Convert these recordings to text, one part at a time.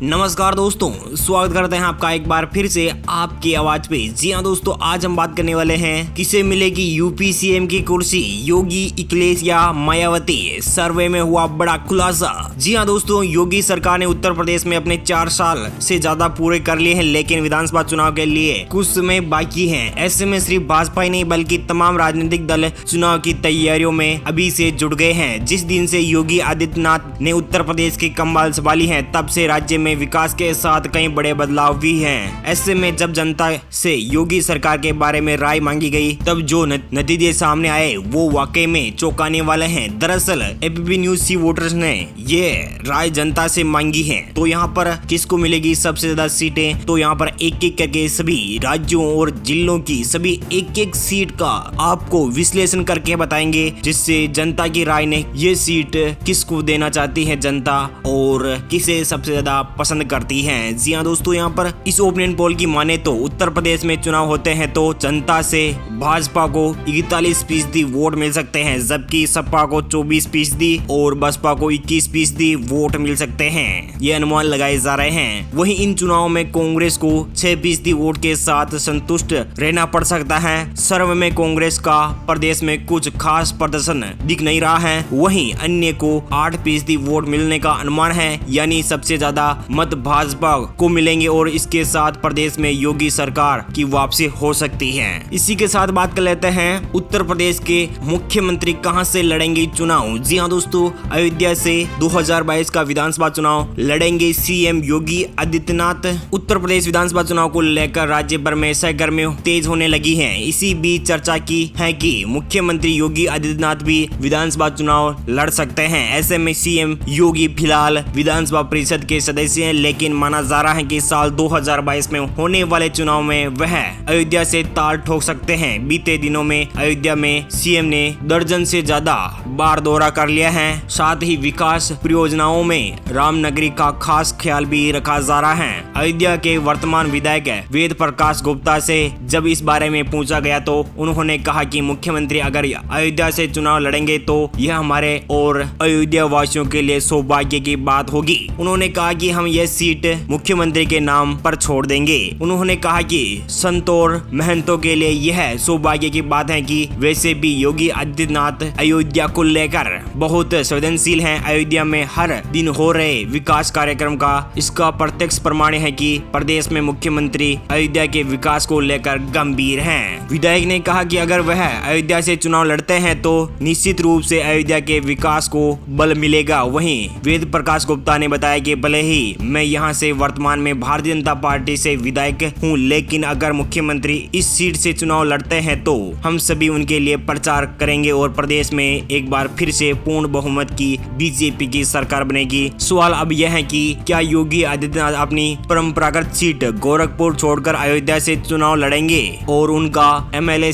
नमस्कार दोस्तों, स्वागत करते हैं आपका एक बार फिर से आपकी आवाज पे। जी हाँ दोस्तों, आज हम बात करने वाले हैं किसे मिलेगी यूपी सीएम की कुर्सी, योगी, अखिलेश या मायावती। सर्वे में हुआ बड़ा खुलासा। जी हाँ दोस्तों, योगी सरकार ने उत्तर प्रदेश में अपने 4 साल से ज्यादा पूरे कर लिए हैं, लेकिन विधानसभा चुनाव के लिए कुछ समय बाकी है। ऐसे में सिर्फ भाजपा ही नहीं बल्कि तमाम राजनीतिक दल चुनाव की तैयारियों में अभी से जुट गए हैं। जिस दिन से योगी आदित्यनाथ ने उत्तर प्रदेश की कमान संभाली है, तब से राज्य में विकास के साथ कई बड़े बदलाव भी हैं। ऐसे में जब जनता से योगी सरकार के बारे में राय मांगी गई, तब जो नतीजे सामने आए वो वाकई में चौंकाने वाले हैं। दरअसल एबीपी न्यूज सी वोटर्स ने ये राय जनता से मांगी है। तो यहाँ पर किसको मिलेगी सबसे ज्यादा सीटें, तो यहाँ पर एक एक करके सभी राज्यों और जिलों की सभी एक एक सीट का आपको विश्लेषण करके बताएंगे, जिससे जनता की राय ने ये सीट किसको देना चाहती है जनता और किसे सबसे ज्यादा पसंद करती है। जी हाँ दोस्तों, यहाँ पर इस ओपिनियन पोल की माने तो उत्तर प्रदेश में चुनाव होते हैं तो जनता से भाजपा को 41% वोट मिल सकते हैं, जबकि सपा को 24% और बसपा को 21% वोट मिल सकते हैं। ये अनुमान लगाए जा रहे हैं। वहीं इन चुनाव में कांग्रेस को 6% वोट के साथ संतुष्ट रहना पड़ सकता है। सर्वे में कांग्रेस का प्रदेश में कुछ खास प्रदर्शन दिख नहीं रहा है। वहीं अन्य को 8% वोट मिलने का अनुमान है, यानी सबसे ज्यादा मत भाजपा को मिलेंगे और इसके साथ प्रदेश में योगी सरकार की वापसी हो सकती है। इसी के साथ बात कर लेते हैं उत्तर प्रदेश के मुख्यमंत्री कहां से लड़ेंगे चुनाव। जी हाँ दोस्तों, अयोध्या से 2022 का विधानसभा चुनाव लड़ेंगे सीएम योगी आदित्यनाथ। उत्तर प्रदेश विधानसभा चुनाव को लेकर राज्य भर में सरगर्मी तेज होने लगी है। इसी बीच चर्चा की है कि मुख्यमंत्री योगी आदित्यनाथ भी विधानसभा चुनाव लड़ सकते हैं। ऐसे में सीएम योगी फिलहाल विधानसभा परिषद के सदस्य हैं, लेकिन माना जा रहा है कि साल 2022 में होने वाले चुनाव में वह अयोध्या से ताल ठोक सकते हैं। बीते दिनों में अयोध्या में सीएम ने दर्जन से ज्यादा बार दौरा कर लिया है। साथ ही विकास परियोजनाओं में रामनगरी का खास ख्याल भी रखा जा रहा है। अयोध्या के वर्तमान विधायक वेद प्रकाश गुप्ता से जब इस बारे में पूछा गया तो उन्होंने कहा कि मुख्यमंत्री अगर अयोध्या से चुनाव लड़ेंगे तो यह हमारे और अयोध्या वासियों के लिए सौभाग्य की बात होगी। उन्होंने कहा कि हम यह सीट मुख्यमंत्री के नाम पर छोड़ देंगे। उन्होंने कहा कि संतों और महंतों के लिए यह सौभाग्य की बात है कि वैसे भी योगी आदित्यनाथ अयोध्या को लेकर बहुत संवेदनशील हैं। अयोध्या में हर दिन हो रहे विकास कार्यक्रम का इसका प्रत्यक्ष प्रमाण है कि प्रदेश में मुख्यमंत्री अयोध्या के विकास को लेकर गंभीर हैं। विधायक ने कहा कि अगर वह अयोध्या से चुनाव लड़ते हैं तो निश्चित रूप से अयोध्या के विकास को बल मिलेगा। वहीं वेद प्रकाश गुप्ता ने बताया कि भले ही मैं यहां से वर्तमान में भारतीय जनता पार्टी से विधायक हूं, लेकिन अगर मुख्यमंत्री इस सीट से चुनाव लड़ते हैं तो हम सभी उनके लिए प्रचार करेंगे और प्रदेश में एक बार फिर से पूर्ण बहुमत की बीजेपी की सरकार बनेगी। सवाल अब यह है कि क्या योगी आदित्यनाथ अपनी परंपरागत सीट गोरखपुर छोड़कर अयोध्या से चुनाव लड़ेंगे और उनका एमएलए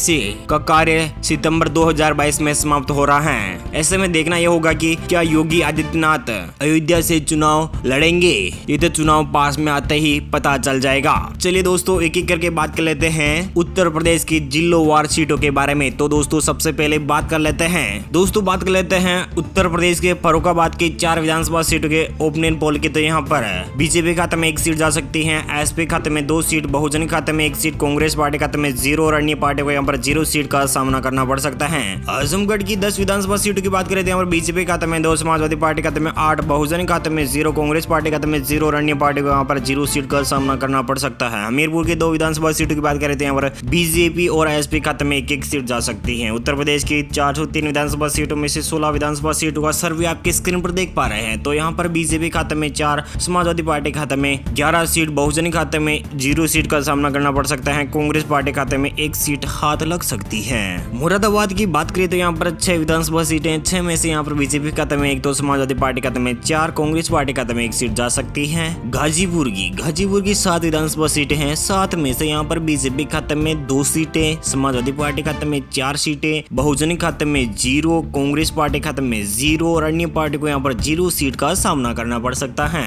का कार्य सितंबर 2022 में समाप्त हो रहा है। ऐसे में देखना यह होगा कि क्या योगी आदित्यनाथ अयोध्या से चुनाव लड़ेंगे। ये तो चुनाव पास में आते ही पता चल जाएगा। चलिए दोस्तों, एक एक करके बात कर लेते हैं उत्तर प्रदेश की जिलोवार सीटों के बारे में। तो दोस्तों सबसे पहले बात कर लेते हैं उत्तर प्रदेश के फर्रुखाबाद की 4 विधानसभा सीटों के ओपिनियन पोल की। तो यहाँ पर बीजेपी खाते में 1 सीट जा सकती है, एसपी खाते में 2 सीट, बहुजन खाते में 1 सीट, कांग्रेस पार्टी खाते में 0 और अन्य पार्टी को यहाँ पर 0 सीट का सामना करना पड़ सकता है। आजमगढ़ की 10 विधानसभा सीटों की बात करें तो यहाँ पर बीजेपी खाते में 2, समाजवादी पार्टी खाते में 8, बहुजन खाते में 0, कांग्रेस पार्टी खाते में 0 और अन्य पार्टी को यहाँ पर 0 सीट का सामना करना पड़ सकता है। हमीरपुर की 2 विधानसभा सीटों की बात करें तो यहाँ पर बीजेपी और एसपी खाते में 1-1 सीट जा सकती है। उत्तर प्रदेश की 403 विधानसभा सीटों में से 16 विधानसभा सीटों का सर्वे आपके स्क्रीन पर देख पा रहे हैं। तो यहाँ पर बीजेपी खाते में 4, समाजवादी पार्टी खाते में 11 सीट, बहुजन खाते में 0 सीट का सामना करना पड़ सकता है। कांग्रेस पार्टी खाते में 1 सीट हाथ लग सकती है। मुरादाबाद की बात करें तो यहाँ पर 6 विधानसभा सीटें, 6 में से यहाँ पर बीजेपी खाते में 1, 2 समाजवादी पार्टी खाते में 4, कांग्रेस पार्टी खाते में 1 सीट जा सकती है। गाजीपुर की 7 विधानसभा सीटें हैं, 7 में से यहाँ पर बीजेपी खाते में 2 सीटें, समाजवादी पार्टी खाते में 4 सीटें, बहुजन खाते में 0, कांग्रेस पार्टी खाते में 0 और अन्य पार्टी को यहाँ पर 0 सीट का सामना करना पड़ सकता है।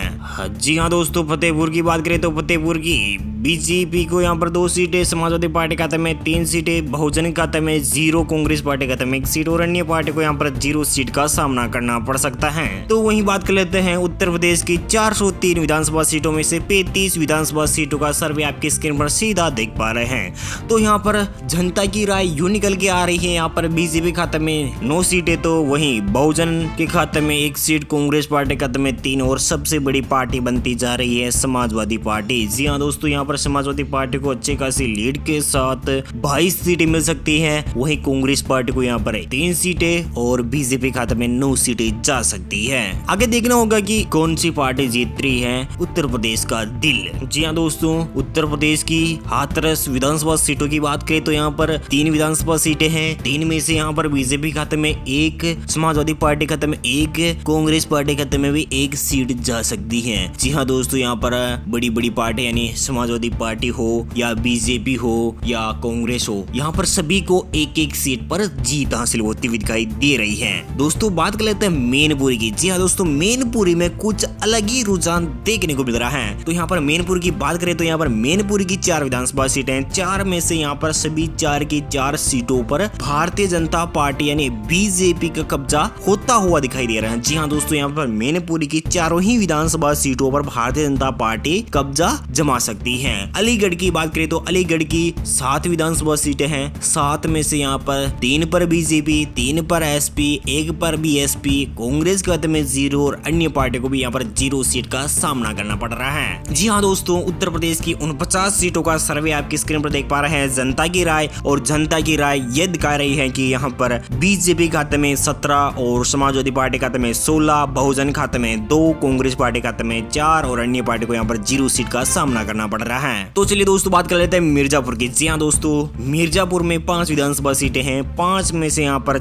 जी हाँ दोस्तों, फतेहपुर की बात करें तो फतेहपुर की बीजेपी को यहाँ पर 2 सीटें, समाजवादी पार्टी खाते में 3 सीटें, बहुजन खाते में 0, कांग्रेस पार्टी खाते में 1 सीट और अन्य पार्टी को यहाँ पर 0 सीट का सामना करना पड़ सकता है। तो वहीं बात कर लेते हैं उत्तर प्रदेश की 403 विधानसभा सीटों में से 35 विधानसभा सीटों का सर्वे आपकी स्क्रीन पर सीधा देख पा रहे हैं। तो यहाँ पर जनता की राय यूं निकल के आ रही है, यहाँ पर बीजेपी खाते में 9 सीटें, तो वहीं बहुजन के खाते में 1 सीट, कांग्रेस पार्टी खाते में 3 और सबसे बड़ी पार्टी बनती जा रही है समाजवादी पार्टी। जी हाँ दोस्तों, यहाँ पर समाजवादी पार्टी को अच्छी खासी लीड के साथ 22 सीटें मिल सकती हैं, वहीं कांग्रेस पार्टी को यहाँ पर 3 सीटें और बीजेपी खाते में 9 सीटें जा सकती है। आगे देखना होगा कि कौन सी पार्टी जीत रही है उत्तर प्रदेश का दिल। जी हाँ दोस्तों, उत्तर प्रदेश की हाथरस विधानसभा सीटों की बात करें तो यहाँ पर 3 विधानसभा सीटें हैं, 3 में से यहाँ पर बीजेपी खाते में 1, समाजवादी पार्टी खाते में 1, कांग्रेस पार्टी खाते में भी 1 सीट जा सकती है। जी हाँ दोस्तों, यहाँ पर बड़ी बड़ी पार्टी यानी समाजवादी पार्टी हो या बीजेपी हो या कांग्रेस हो, यहाँ पर सभी को 1-1 सीट पर जीत हासिल होती हुई दिखाई दे रही है। दोस्तों बात कर लेते हैं मैनपुरी की। जी हाँ दोस्तों, मैनपुरी में कुछ अलग ही रुझान देखने को मिल रहा है। तो यहाँ पर मैनपुरी की बात करें तो यहाँ पर मैनपुरी की 4 विधानसभा सीटें हैं, 4 में से यहाँ पर सभी 4 की 4 सीटों पर भारतीय जनता पार्टी यानी बीजेपी का कब्जा होता हुआ दिखाई दे रहा है। जी हाँ दोस्तों, यहाँ पर मैनपुरी की चारों ही विधानसभा सीटों पर भारतीय जनता पार्टी कब्जा जमा सकती है। अलीगढ़ की बात करें तो अलीगढ़ की 7 विधानसभा सीटें हैं, 7 में से यहाँ पर 3 पर बीजेपी, 3 पर एसपी, 1 पर बीएसपी, कांग्रेस खाते में 0 और अन्य पार्टी को भी यहाँ पर 0 सीट का सामना करना पड़ रहा है। जी हाँ दोस्तों, उत्तर प्रदेश की 49 सीटों का सर्वे आपकी स्क्रीन पर देख पा रहे हैं। जनता की राय और जनता की राय ये दिखा रही है कि यहाँ पर बीजेपी खाते में 17 और समाजवादी पार्टी खाते में 16, बहुजन खाते में 2, कांग्रेस पार्टी खाते में 4 और अन्य पार्टी को यहाँ पर 0 सीट का सामना करना पड़ रहा है। तो चलिए दोस्तों बात कर लेते हैं मिर्जापुर की। जी हाँ दोस्तों, मिर्जापुर में 5 विधानसभा सीटें हैं, 5 में से यहाँ पर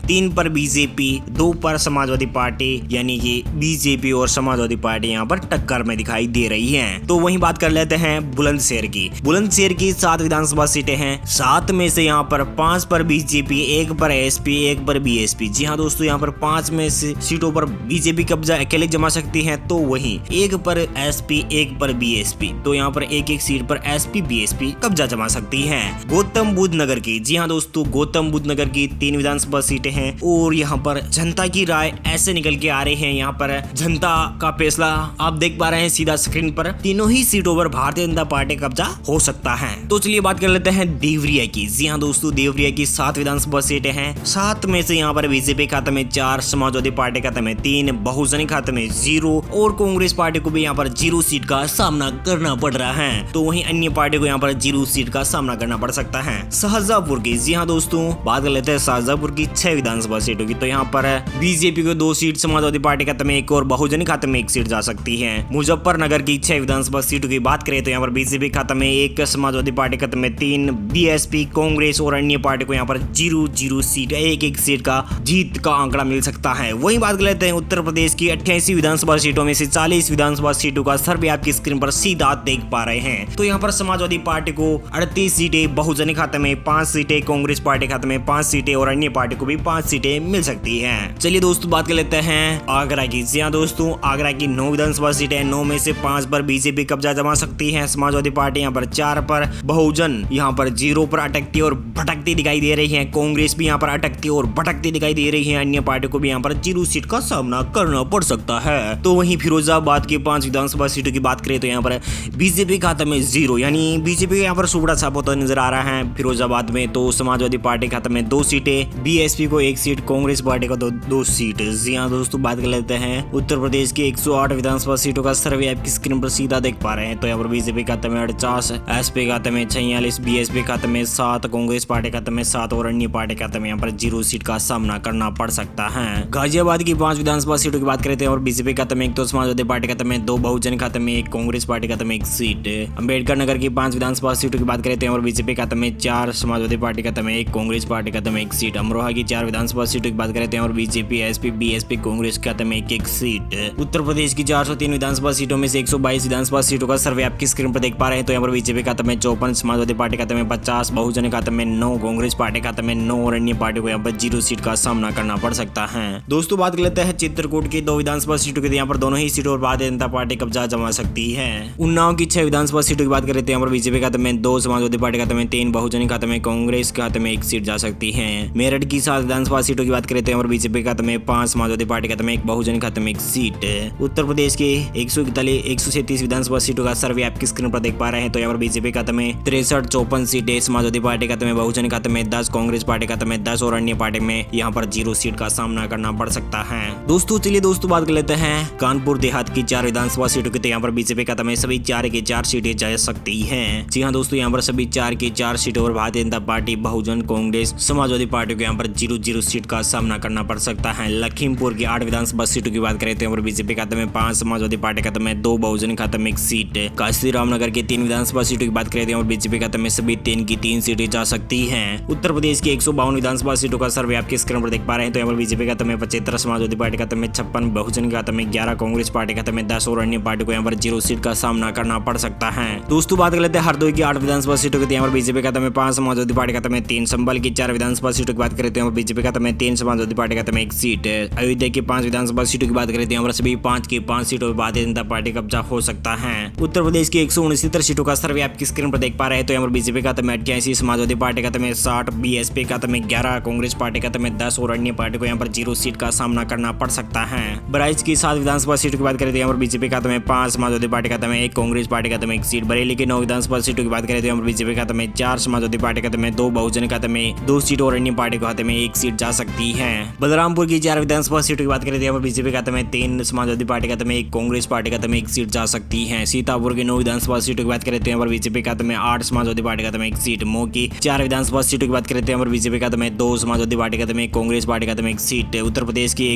3 पर बीजेपी, 2 पर समाजवादी पार्टी, यानी कि बीजेपी और समाजवादी पार्टी यहाँ पर टक्कर में दिखाई दे रही है। तो वहीं बात कर लेते हैं बुलंदशहर की। बुलंदशहर की 7 विधानसभा सीटें हैं, 7 में से यहाँ पर 5 पर बीजेपी, 1 पर एसपी, 1 पर बीएसपी। जी हाँ दोस्तों, यहाँ पर 5 में से सीटों पर बीजेपी कब्जा अकेले जमा सकती है, तो वहीं 1 पर एसपी, 1 पर बीएसपी, तो यहाँ पर 1-1 सीट पर एसपी बीएसपी कब्जा जमा सकती है। गौतम बुद्ध नगर की। जी हाँ दोस्तों, गौतम बुद्ध नगर की 3 विधानसभा सीटें हैं और यहाँ पर जनता की राय ऐसे निकल के आ रही है, यहाँ पर जनता का फैसला आप देख पा रहे हैं सीधा स्क्रीन पर, तीनों ही सीटों पर भारतीय जनता पार्टी कब्जा हो सकता है। तो चलिए बात कर लेते हैं देवरिया की। जी हाँ दोस्तों, देवरिया की 7 विधानसभा सीटें हैं, 7 में से यहाँ पर बीजेपी खाते में 4, समाजवादी पार्टी खाते में 3, बहुजन खाते में 0 और कांग्रेस पार्टी को भी यहाँ पर 0 सीट का सामना करना पड़ रहा है। तो वहीं अन्य पार्टी को यहाँ पर 0 सीट का सामना करना पड़ सकता है। शाहजहांपुर की। जी हाँ दोस्तों, बात कर लेते हैं शाहजहांपुर की 6 विधानसभा सीटों की। तो यहाँ पर बीजेपी को 2 सीट, समाजवादी पार्टी खाते में 1 और बहुजन खाते में 1 सीट जा सकती है। मुजफ्फरनगर की 6 विधानसभा सीटों की बात करें तो यहाँ पर बीजेपी खाते में 1, समाजवादी पार्टी खाते में 3, बीएसपी, कांग्रेस और अन्य पार्टी को यहाँ पर 0-0 सीट, 1-1 सीट का जीत का आंकड़ा मिल सकता है। वहीं बात कर लेते हैं उत्तर प्रदेश की 88 विधानसभा सीटों में से 40 विधानसभा सीटों का सर्वे आपकी स्क्रीन पर सीधा देख पा रहे हैं। तो यहाँ पर समाजवादी पार्टी को 38 सीटें, बहुजन खाते में 5 सीटें, कांग्रेस पार्टी खाते में 5 सीटें और अन्य पार्टी को भी 5 सीटें मिल सकती हैं। चलिए दोस्तों बात कर लेते हैं आगरा की। जी हाँ दोस्तों, आगरा की 9 विधानसभा सीटें, 9 में से 5 पर बीजेपी कब्जा जमा सकती है, समाजवादी पार्टी यहाँ पर 4 पर, बहुजन यहाँ पर 0 पर अटकती और भटकती दिखाई दे रही है, कांग्रेस भी यहाँ पर अटकती और भटकती दिखाई दे रही है, अन्य पार्टी को भी यहाँ पर 0 सीट का सामना करना पड़ सकता है। तो वहीं फिरोजाबाद की 5 विधानसभा सीटों की बात करें तो यहाँ पर बीजेपी खाते में 0, यानी बीजेपी का यहाँ पर सुबड़ा छाप होता नजर आ रहा है फिरोजाबाद में। तो समाजवादी पार्टी खाते में 2 सीटें, बीएसपी को 1 सीट, कांग्रेस पार्टी को 2 सीट। जी हाँ दोस्तों, बात कर लेते हैं उत्तर प्रदेश की 108 विधानसभा सीटों का सर्वे आपकी स्क्रीन पर सीधा देख पा रहे हैं। तो यहाँ पर बीजेपी खाते में 48, एसपी खाते में 46, बीएसपी खाते में 7, कांग्रेस पार्टी खाते में 7 और अन्य पार्टी खाते में यहाँ पर 0 सीट का सामना करना पड़ सकता है। गाजियाबाद की 5 विधानसभा सीटों की बात करते हैं और बीजेपी खाते में 1, तो समाजवादी पार्टी खाते में 2, बहुजन खाते में 1, कांग्रेस पार्टी खाते में 1 सीट। अंबेडकर नगर की 5 विधानसभा सीटों की बात करते हैं और बीजेपी खाते में 4, समाजवादी पार्टी खाते में 1, कांग्रेस पार्टी खाते में 1 सीट। अमरोहा की 4 विधानसभा सीटों की बात करते हैं और बीजेपी, एसपी, बीएसपी, कांग्रेस खाते में 1-1 सीट। उत्तर प्रदेश की 403 विधानसभा सीटों में से 122 विधानसभा सीटों का सर्वे आपकी स्क्रीन पर देख पा रहे हैं। तो यहाँ पर बीजेपी खाते में 54, समाजवादी पार्टी खाते में 50, बहुजन खाते में 9, कांग्रेस पार्टी खाते में 9 और अन्य पार्टी को यहाँ पर 0 सीट का सामना करना पड़ सकता है। दोस्तों बात कर लेते हैं चित्रकूट की 2 विधानसभा सीटों की। यहाँ पर दोनों ही सीटों पर भारतीय जनता पार्टी कब्जा जमा सकती है। उन्नाव की 6 विधानसभा सीटों की बात करें तो यहाँ पर बीजेपी खाते में 2, समाजवादी पार्टी खाते में 3, बहुजन खाते में, कांग्रेस खाते में 1 सीट जा सकती है। मेरठ की 7 विधानसभा सीटों की बात करें तो यहाँ पर बीजेपी खाते में 5, समाजवादी पार्टी खाते में 1, बहुजन खाते में 1 सीट। उत्तर प्रदेश के 137 विधानसभा सीटों का सर्वे आपकी स्क्रीन पर देख पा रहे हैं। तो यहाँ पर बीजेपी खाते में 63, 54 सीटें, समाजवादी पार्टी खाते में, बहुजन खाते में 10, कांग्रेस पार्टी खाते में 10 और अन्य पार्टी में यहाँ पर 0 सीट का सामना करना पड़ सकता है। दोस्तों चलिए बात कर लेते हैं कानपुर देहात की 4 विधानसभा सीटों की। तो यहाँ पर बीजेपी खाते में सभी 4 की 4 सीटें जा सकती हैं। जी हाँ दोस्तों, यहाँ पर सभी 4 की 4 सीटों पर भारतीय जनता पार्टी, बहुजन, कांग्रेस, समाजवादी पार्टी को यहाँ पर 0 सीट का सामना करना पड़ सकता है। लखीमपुर की 8 विधानसभा सीटों की बात करें तो यहाँ पर बीजेपी खाते में 5, समाजवादी पार्टी खाते में 2, बहुजन खाते में 1 सीट। काशी रामनगर की 3 विधानसभा सीटों की बात करें तो यहाँ पर बीजेपी खाते में सभी 3 की 3 सीटें जा सकती हैं। उत्तर प्रदेश की 152 विधानसभा सीटों का सर्वे आपके स्क्रीन पर देख पा रहे हैं। तो यहाँ पर बीजेपी खाते में 75, समाजवादी पार्टी खाते में 56, बहुजन खाते में 11, कांग्रेस पार्टी खाते में 10 और अन्य पार्टी को यहाँ पर 0 सीट का सामना करना पड़ सकता है। दोस्तों बात कर लेते हैं हरदोई की 8 विधानसभा सीटों की। यहाँ पर बीजेपी खाते में 5, समाजवादी पार्टी खाते में 3, संभल की 4 विधानसभा सीटों की बात करें तो यहाँ पर बीजेपी खाते में 3, समाजवादी पार्टी खाते में 1 सीट। अयोध्या की 5 विधानसभा सीटों की बात करें तो यहाँ पर सभी 5 की 5 सीटों पर भारतीय जनता पार्टी कब्जा हो सकता है। उत्तर प्रदेश की 169 सीटों का सर्वे आपकी स्क्रीन पर देख पा रहे हैं। तो यहाँ पर बीजेपी खाते में 88, समाजवादी पार्टी खाते में 60, बीएसपी खाते में 11, कांग्रेस पार्टी खाते में 10 और अन्य पार्टी को यहाँ पर 0 सीट का सामना करना पड़ सकता है। बहराइच की 7 विधानसभा सीटों की बात करें तो यहाँ पर बीजेपी खाते में 5, समाजवादी पार्टी खाते में 1, कांग्रेस पार्टी खाते में 1 सीट। बरेली की 9 विधानसभा सीटों की बात करें तो यहाँ पर बीजेपी खाते में 4, समाजवादी पार्टी खाते में 2, बहुजन खाते में 2 सीट और अन्य पार्टी खाते में 1 सीट जा सकती है। बलरामपुर की 4 विधानसभा सीटों की बात करें तो यहाँ पर बीजेपी खाते में 3, समाजवादी पार्टी खाते में 1, कांग्रेस पार्टी खाते में 1 सीट जा सकती है। सीतापुर की 9 विधानसभा सीटों की बात करें तो यहाँ पर बीजेपी खाते में 8, समाजवादी पार्टी खाते में 1 सीट। मऊ की 4 विधानसभा सीटों की बात करें तो यहाँ पर बीजेपी खाते में 2, समाजवादी पार्टी खाते में 1, कांग्रेस पार्टी खाते में 1 सीट। उत्तर प्रदेश की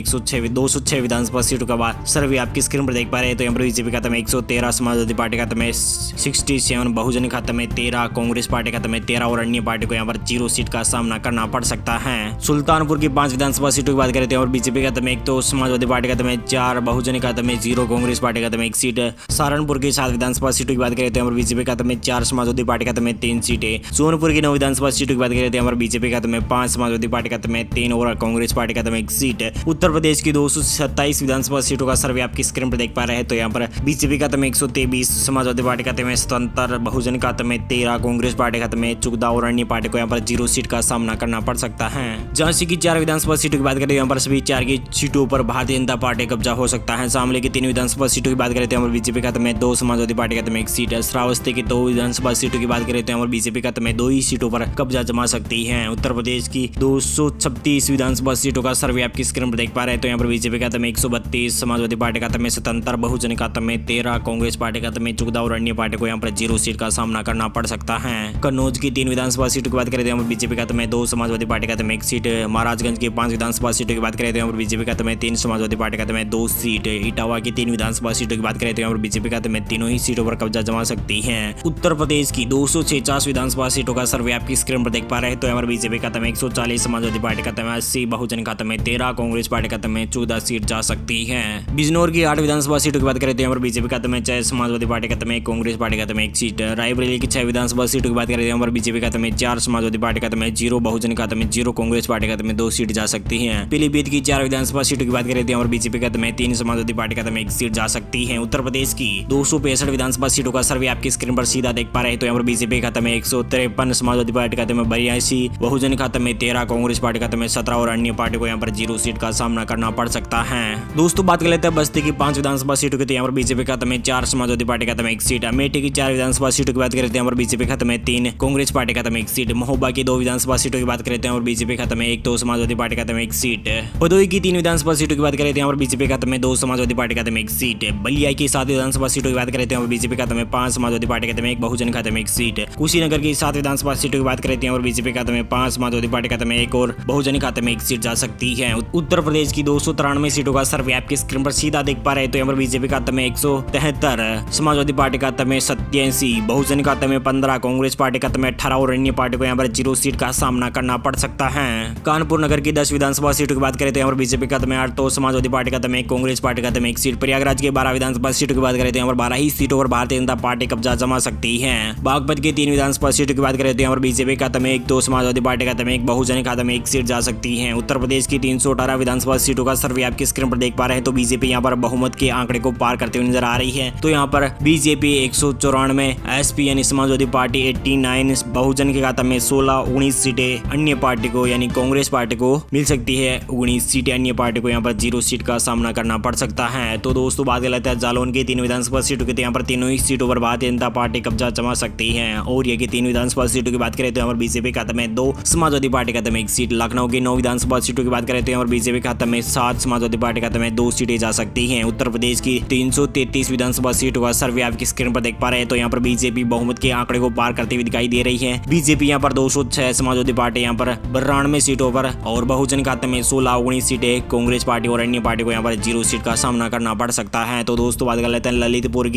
206 विधानसभा सीटों का सर्वे आपकी स्क्रीन पर देख पा रहे हैं। तो यहाँ पर बीजेपी खाते में 113, समाजवादी पार्टी खाते में 67, बहुजन खाते में 13, कांग्रेस पार्टी खाते में 13 और अन्य पार्टी को यहाँ पर 0 सीट का सामना करना पड़ सकता है। सुल्तानपुर की 5 विधानसभा सीटों की बात करें तो यहाँ पर बीजेपी खाते में 1, तो समाजवादी पार्टी खाते में 4, बहुजन खाते में 0, कांग्रेस पार्टी खाते में 1 सीट। सहारनपुर की 7 विधानसभा सीटों की बात करें तो यहाँ पर बीजेपी खाते में 4, समाजवादी पार्टी खाते में 3 सीटें। सोनपुर की 9 विधानसभा सीटों की बात करें तो यहाँ पर बीजेपी खाते में 5, समाजवादी पार्टी खाते में 3 और कांग्रेस पार्टी खाते में 1 सीट। उत्तर प्रदेश की 227 विधानसभा सीटों का सर्वे आपकी स्क्रीन पर देख पा रहे हैं। तो यहाँ पर बीजेपी खाते में 123, समाजवादी पार्टी खाते में 77, बहुजन खाते में 13, कांग्रेस पार्टी खाते में 14 और अन्य पार्टी को यहाँ पर 0 सीट का सामना करना पड़ सकता है। झांसी की 4 विधानसभा सीटों की बात करें तो यहाँ पर सभी 4 की सीटों पर भारतीय जनता पार्टी कब्जा हो सकता है। शामली की 3 विधानसभा सीटों की बात करें तो यहाँ पर बीजेपी खाते में 2, समाजवादी पार्टी खाते में 1 सीट। श्रावस्ती की 2 विधानसभा सीटों की बात करें तो यहाँ पर बीजेपी खाते में 2 ही सीटों पर कब्जा जमा सकती है। उत्तर प्रदेश की 236 विधानसभा सीटों का सर्वे आपकी स्क्रीन पर देख पा रहे हैं। तो यहाँ पर बीजेपी खाते में 132, समाजवादी पार्टी खाते में 77, बहुजन खाते में 13, कांग्रेस पार्टी खाते में 14 और अन्य पार्टी को यहाँ पर 0 सीट का सामना करना पड़ सकता है। कन्नौज की 3 विधानसभा सीटों की बात करें तो यहाँ पर बीजेपी खाते में 2, समाजवादी पार्टी खाते में 1 सीट। महाराजगंज की 5 विधानसभा सीटों की बात करें तो यहाँ पर बीजेपी खाते में 3, समाजवादी पार्टी खाते में 2 सीट। इटावा की 3 विधानसभा सीटों की बात करें तो यहाँ पर बीजेपी खाते में तीनों ही सीटों पर कब्जा जमा सकती है। उत्तर प्रदेश की 246 विधानसभा सीटों का सर्वे आपकी स्क्रीन पर देख पा रहे हैं। तो यहाँ पर बीजेपी खाते में 140, समाजवादी पार्टी खाते में 80, बहुजन खाते में 13, कांग्रेस पार्टी खाते में 14 सीट जा सकती है। बिजनौर की 8 विधानसभा सीटों की बात करें तो यहाँ पर बीजेपी खाते में 6, समाजवादी पार्टी खाते में 1, कांग्रेस पार्टी खाते में 1 सीट। रायबरेली की 6 विधानसभा सीटों की बात करें तो यहाँ पर बीजेपी खाते में 4, समाजवादी पार्टी खाते में 0, बहुजन खाते में 0, कांग्रेस पार्टी खाते में 2 सीट जा सकती है। पीलीभीत की 4 विधानसभा सीटों की बात करें तो यहाँ पर बीजेपी खाते में 3, समाजवादी पार्टी खाते में 1 सीट जा सकती है। उत्तर प्रदेश की 265 विधानसभा सीटों का सर्वे आपकी स्क्रीन पर सीधा देख पा रहे हैं। तो यहाँ पर बीजेपी खाते में 153, समाजवादी पार्टी खाते में 82, बहुजन खाते में 13, कांग्रेस पार्टी खाते में 17 और अन्य पार्टी को यहाँ पर 0 सीट का सामना करना पड़ सकता है। दोस्तों बात कर लेते हैं बस्ती की 5 विधानसभा सीटों की। तो यहाँ पर बीजेपी खाते में 4, समाजवादी पार्टी खाते में 1 सीट। अमेठी की 4 विधानसभा सीटों की बात करें तो यहाँ पर बीजेपी खाते में 3, कांग्रेस पार्टी खाते में 1 सीट। महोबा की 2 विधानसभा सीटों की बात करें तो यहाँ पर बीजेपी खाते में 1, तो समाजवादी पार्टी खाते में 1 सीट। भदोही की 3 विधानसभा सीटों की बात करें तो यहाँ पर बीजेपी खाते में 2, समाजवादी पार्टी खाते में 1 सीट। बलिया की 7 विधानसभा सीटों की बात करें तो यहाँ पर बीजेपी खाते में 5, समाजवादी पार्टी खाते में 1, बहुजन खाते में 1 सीट। कुशीनगर की 7 विधानसभा सीटों की बात करें तो यहाँ पर बीजेपी खाते में 5, समाजवादी पार्टी खाते में 1 और बहुजन खाते में 1 सीट जा सकती है। उत्तर प्रदेश की 293 सीटों का सर्वे आपकी स्क्रीन पर सीधा देख पा रहे हैं। तो यहाँ पर बीजेपी खाते में 173, समाजवादी पार्टी खाते में 87, बहुजन खाते में 15, कांग्रेस पार्टी खाते में 18 और अन्य पार्टी को यहाँ पर 0 सीट का सामना करना पड़ सकता है। कानपुर नगर की 10 विधानसभा सीटों की बात करें तो यहाँ पर बीजेपी खाते में 8, तो समाजवादी पार्टी खाते में 1, कांग्रेस पार्टी खाते में 1 सीट। प्रयागराज के 12 विधानसभा सीटों की बात करें तो यहाँ पर 12 ही सीटों पर भारतीय जनता पार्टी कब्जा जमा सकती है। बागपत की 3 विधानसभा सीटों की बात करें तो यहाँ पर बीजेपी खाते में 1, तो समाजवादी पार्टी खाते में 1, बहुजन खाते में 1 सीट जा सकती है। उत्तर प्रदेश की 318 विधानसभा सीटों का सर्वे आपकी स्क्रीन पर देख पा रहे हैं। तो बीजेपी यहाँ पर बहुमत के आंकड़े को पार करते हुए नजर आ रही है। तो यहाँ पर बीजेपी 194, एसपी यानी समाजवादी पार्टी 89, बहुजन के खाता में 16, 19 सीटें अन्य पार्टी को यानी कांग्रेस पार्टी को मिल सकती है। 19 सीटें अन्य पार्टी को यहाँ पर 0 सीट का सामना करना पड़ सकता है। तो दोस्तों बात कर लेते हैं जालौन की 3 विधानसभा सीटों की। यहाँ पर तीनों ही सीटों पर भारतीय जनता पार्टी कब्जा जमा सकती है। और ये 3 विधानसभा सीटों की बात करें तो यहाँ पर बीजेपी खाते में 2, समाजवादी पार्टी खाते में 1 सीट। लखनऊ की 9 विधानसभा सीटों की बात करें तो यहाँ पर बीजेपी खाते में 7, समाजवादी पार्टी खाते में 2 सीटें जा सकती हैं। उत्तर प्रदेश की 333 विधानसभा सीटों का सर्वे आपकी स्क्रीन पर देख पा रहे हैं। तो यहाँ पर बीजेपी बहुमत के आंकड़े को पार करती हुई दिखाई दे रही है। बीजेपी यहाँ पर 206, समाजवादी पार्टी यहाँ पर 92 सीटों पर और बहुजन खाते में 16, 19 सीटें। कांग्रेस पार्टी और अन्य पार्टी को यहाँ पर 0 सीट का सामना करना पड़ सकता है। तो दोस्तों बात कर लेते हैं ललितपुर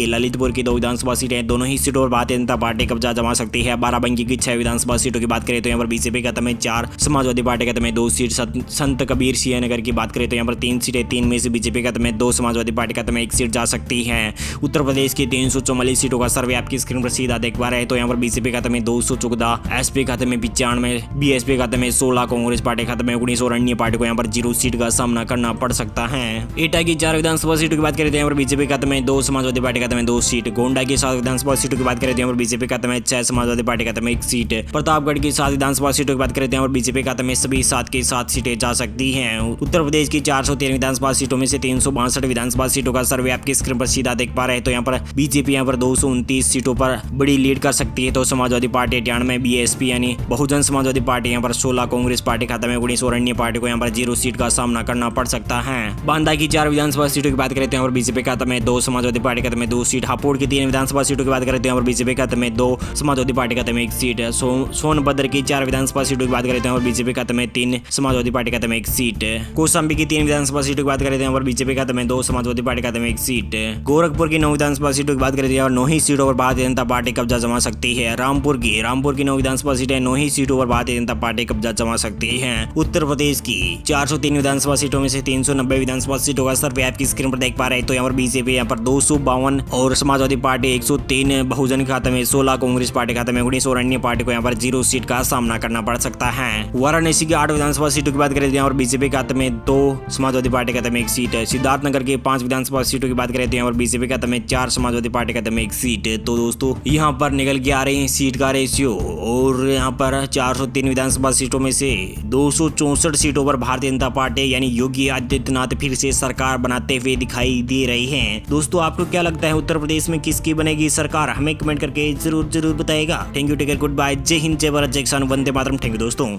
की 2 विधानसभा सीटें, दोनों ही सीटों पर भारतीय जनता पार्टी कब्जा जमा सकती है। बाराबंकी की 6 विधानसभा सीटों की बात करें तो यहाँ पर बीजेपी खाते में 4, समाजवादी पार्टी खाते में 2 सीट। संत कबीर सिंह नगर की बात करें तो यहाँ पर 3 सीटें, 3 में से बीजेपी खाते में 2, समाजवादी पार्टी खाते में 1 सीट जा सकती है। उत्तर प्रदेश की 344 सीटों का सर्वे आपकी स्क्रीन पर सीधा देख पा रहे हैं। तो यहाँ पर बीजेपी खाते में 214, एसपी खाते में 95, बीएसपी खाते में 16, कांग्रेस पार्टी खाते में 19 और अन्य पार्टी को यहाँ पर 0 सीट का सामना करना पड़ सकता है। एटा की 4 विधानसभा सीटों की बात करें तो यहाँ पर बीजेपी खाते में 2, समाजवादी पार्टी खाते में 2 सीट। गोंडा की 7 विधानसभा सीटों की बात करें तो यहाँ पर बीजेपी खाते में 6, समाजवादी पार्टी खाते में 1 सीट। प्रतापगढ़ की 7 विधानसभा सीटों की बात करें तो यहाँ पर बीजेपी खाते में सभी 7 की 7 सीटें जा सकती हैं। उत्तर प्रदेश की 413 विधानसभा सीटों में से 362 विधानसभा सीटों का सर्वे आपकी स्क्रीन पर सीधा देख पा रहे हैं। तो यहाँ पर बीजेपी यहाँ पर 229 सीटों पर बड़ी लीड कर सकती है। तो समाजवादी पार्टी 98, बीएसपी यानी बहुजन समाजवादी पार्टी यहाँ पर 16, कांग्रेस पार्टी खाते में 19 और अन्य पार्टी को यहाँ पर 0 सीट का सामना करना पड़ सकता है। बांदा की 4 विधानसभा सीटों की बात करें तो यहाँ पर बीजेपी खाते में 2, समाजवादी पार्टी खाते में 2 सीट। हापुड़ की 3 विधानसभा सीटों की बात करें तो यहाँ पर बीजेपी खाते में 2, समाजवादी पार्टी खाते में 1 सीट। सोनभद्र की 4 विधानसभा सीटों की बात करें तो यहाँ पर बीजेपी खाते में 3, समाजवादी पार्टी खाते में 1 सीट। कौशाम्बी की 3 विधानसभा सीटों की बात करें तो यहाँ पर बीजेपी खाते में 2, समाजवादी पार्टी खाते में 1 सीट। गोरखपुर की 9 विधानसभा सीटों की बात करें तो यहाँ पर 9 ही सीटों पर भारतीय जनता पार्टी कब्जा जमा सकती है। रामपुर की 9 विधानसभा सीटें, 9 ही सीटों पर भारतीय जनता पार्टी कब्जा जमा सकती है। उत्तर प्रदेश की 403 विधानसभा सीटों में से 390 विधानसभा सीटों का सर्वे आपकी स्क्रीन पर देख पा रहे हैं। तो यहाँ पर बीजेपी यहाँ पर 252 और समाजवादी पार्टी 103, बहुजन खाते में 16, कांग्रेस पार्टी खाते में 19 और अन्य पार्टी को यहाँ पर 0 सीट का सामना करना पड़ सकता है। वाराणसी की 8 विधानसभा सीटों की बात करें तो यहाँ पर बीजेपी खाते में 2, समाजवादी पार्टी खाते में 1 सीट है। सिद्धार्थनगर के 5 विधानसभा सीटों की बात करें तो यहाँ पर बीजेपी खाते में 4, समाजवादी पार्टी खाते में 1 सीट। तो दोस्तों यहाँ पर निकल के आ रही है सीट का रेशियो और यहाँ पर 403 विधानसभा सीटों में से 264 सीटों पर भारतीय जनता पार्टी यानी योगी आदित्यनाथ फिर से सरकार बनाते हुए दिखाई दे रही हैं। दोस्तों आपको क्या लगता है उत्तर प्रदेश में किसकी बनेगी सरकार? हमें कमेंट करके जरूर बताएगा। Thank you, take care, good bye, जय हिंद, जय भारत, जय किसान, वंदे मातरम। थैंक यू दोस्तों।